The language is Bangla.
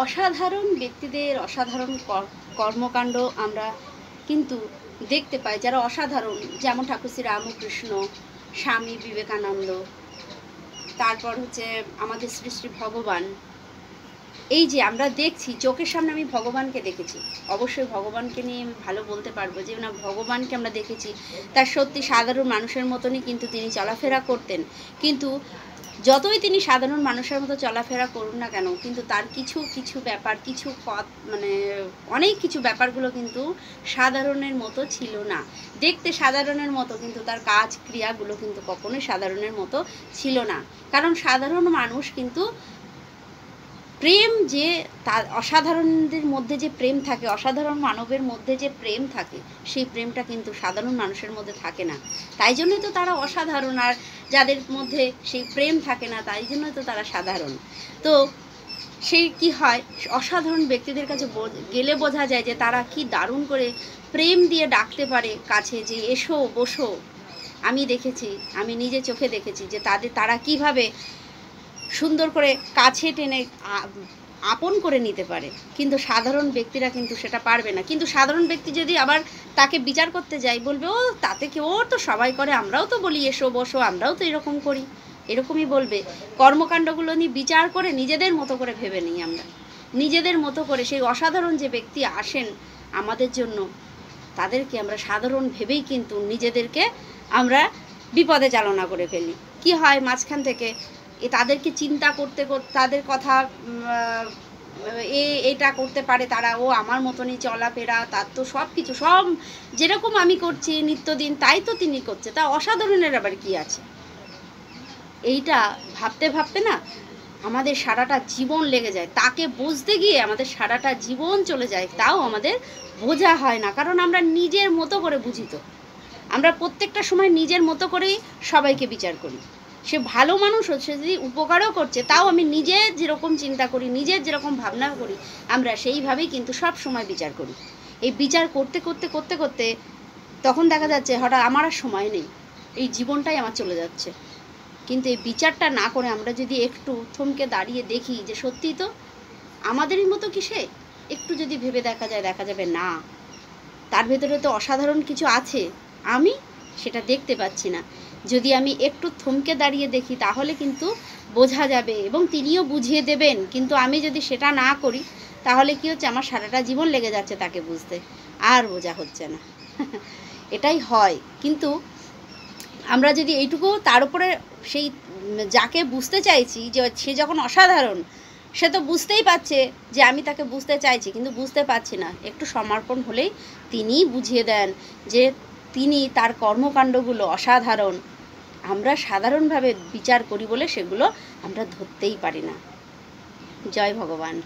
অসাধারণ ব্যক্তিদের অসাধারণ কর্মকাণ্ড আমরা কিন্তু দেখতে পাই, যারা অসাধারণ, যেমন ঠাকুর শ্রী রামকৃষ্ণ, স্বামী বিবেকানন্দ, তারপর হচ্ছে আমাদের শ্রী শ্রী ভগবান। এই যে আমরা দেখছি, চোখের সামনে আমি ভগবানকে দেখেছি, অবশ্যই ভগবানকে নিয়ে আমি ভালো বলতে পারবো যে না, ভগবানকে আমরা দেখেছি, তার সত্যি সাধারণ মানুষের মতনই কিন্তু তিনি চলাফেরা করতেন। কিন্তু যতই তিনি সাধারণ মানুষের মতো চলাফেরা করুন না কেন, কিন্তু তার কিছু কিছু ব্যাপার, কিছু মানে অনেক কিছু ব্যাপারগুলো কিন্তু সাধারণের মতো ছিল না। দেখতে সাধারণের মতো, কিন্তু তার কাজ ক্রিয়াগুলো কিন্তু কখনোই সাধারণের মতো ছিল না। কারণ সাধারণ মানুষ কিন্তু প্রেম, যে তার অসাধারণদের মধ্যে যে প্রেম থাকে, অসাধারণ মানবের মধ্যে যে প্রেম থাকে, সেই প্রেমটা কিন্তু সাধারণ মানুষের মধ্যে থাকে না। তাই জন্যই তো তারা অসাধারণ। আর যাদের মধ্যে সেই প্রেম থাকে না, তাই জন্যই তো তারা সাধারণ। তো সেই কি হয়, অসাধারণ ব্যক্তিদের কাছে গেলে বোঝা যায় যে তারা কি দারুণ করে প্রেম দিয়ে ডাকতে পারে কাছে, যে এসো বসো। আমি দেখেছি, আমি নিজে চোখে দেখেছি যে তারা কিভাবে সুন্দর করে কাছে টেনে আপন করে নিতে পারে। কিন্তু সাধারণ ব্যক্তিরা কিন্তু সেটা পারবে না। কিন্তু সাধারণ ব্যক্তি যদি আবার তাকে বিচার করতে যাই, বলবে ও তাতে কি, ও তো সবাই করে, আমরাও তো বলি এসো বসো, আমরাও তো এরকম করি, এরকমই বলবে। কর্মকাণ্ডগুলো নিয়ে বিচার করে নিজেদের মতো করে ভেবে নিই আমরা, নিজেদের মতো করে। সেই অসাধারণ যে ব্যক্তি আসেন আমাদের জন্য, তাদেরকে আমরা সাধারণ ভেবেই কিন্তু নিজেদেরকে আমরা বিপদে চালনা করে ফেলি। কি হয় মাঝখান থেকে তাদেরকে চিন্তা করতে করতে, তাদের কথা এটা করতে পারে তারা, ও আমার মতনই চলাফেরা, তার তো সব কিছু, সব যেরকম আমি করছি নিত্যদিন তাই তো তিনি করছে, তা অসাধারণের আবার কি আছে। এইটা ভাবতে ভাবতে না আমাদের সারাটা জীবন লেগে যায়, তাকে বুঝতে গিয়ে আমাদের সারাটা জীবন চলে যায়, তাও আমাদের বোঝা হয় না। কারণ আমরা নিজের মতো করে বুঝি। তো আমরা প্রত্যেকটা সময় নিজের মতো করেই সবাইকে বিচার করি। সে ভালো মানুষ হচ্ছে, যদি উপকারও করছে, তাও আমি নিজে যেরকম চিন্তা করি, নিজের যেরকম ভাবনা করি, আমরা সেইভাবেই কিন্তু সব সময় বিচার করি। এই বিচার করতে করতে করতে করতে তখন দেখা যাচ্ছে হঠাৎ আমার আর সময় নেই, এই জীবনটাই আমার চলে যাচ্ছে। কিন্তু এই বিচারটা না করে আমরা যদি একটু থমকে দাঁড়িয়ে দেখি যে সত্যিই তো আমাদেরই মতো কি সে, একটু যদি ভেবে দেখা যায়, দেখা যাবে না, তার ভেতরে তো অসাধারণ কিছু আছে, আমি সেটা দেখতে পাচ্ছি না। যদি আমি একটু থমকে দাঁড়িয়ে দেখি তাহলে কিন্তু বোঝা যাবে, এবং তিনিও বুঝিয়ে দেবেন। কিন্তু আমি যদি সেটা না করি, তাহলে কি হচ্ছে, আমার সারাটা জীবন লেগে যাচ্ছে তাকে বুঝতে, আর বোঝা হচ্ছে না। এটাই হয়। কিন্তু আমরা যদি এইটুকু তার উপরে, সেই যাকে বুঝতে চাইছি যে সে যখন অসাধারণ, সে তো বুঝতেই পারছে যে আমি তাকে বুঝতে চাইছি, কিন্তু বুঝতে পারছি না, একটু সমর্পণ হলেই তিনিই বুঝিয়ে দেন যে তিনি, তার কর্মকাণ্ডগুলো অসাধারণ। আমরা সাধারণভাবে বিচার করি বলে সেগুলো আমরা ধরতেই পারি না। জয় ভগবান।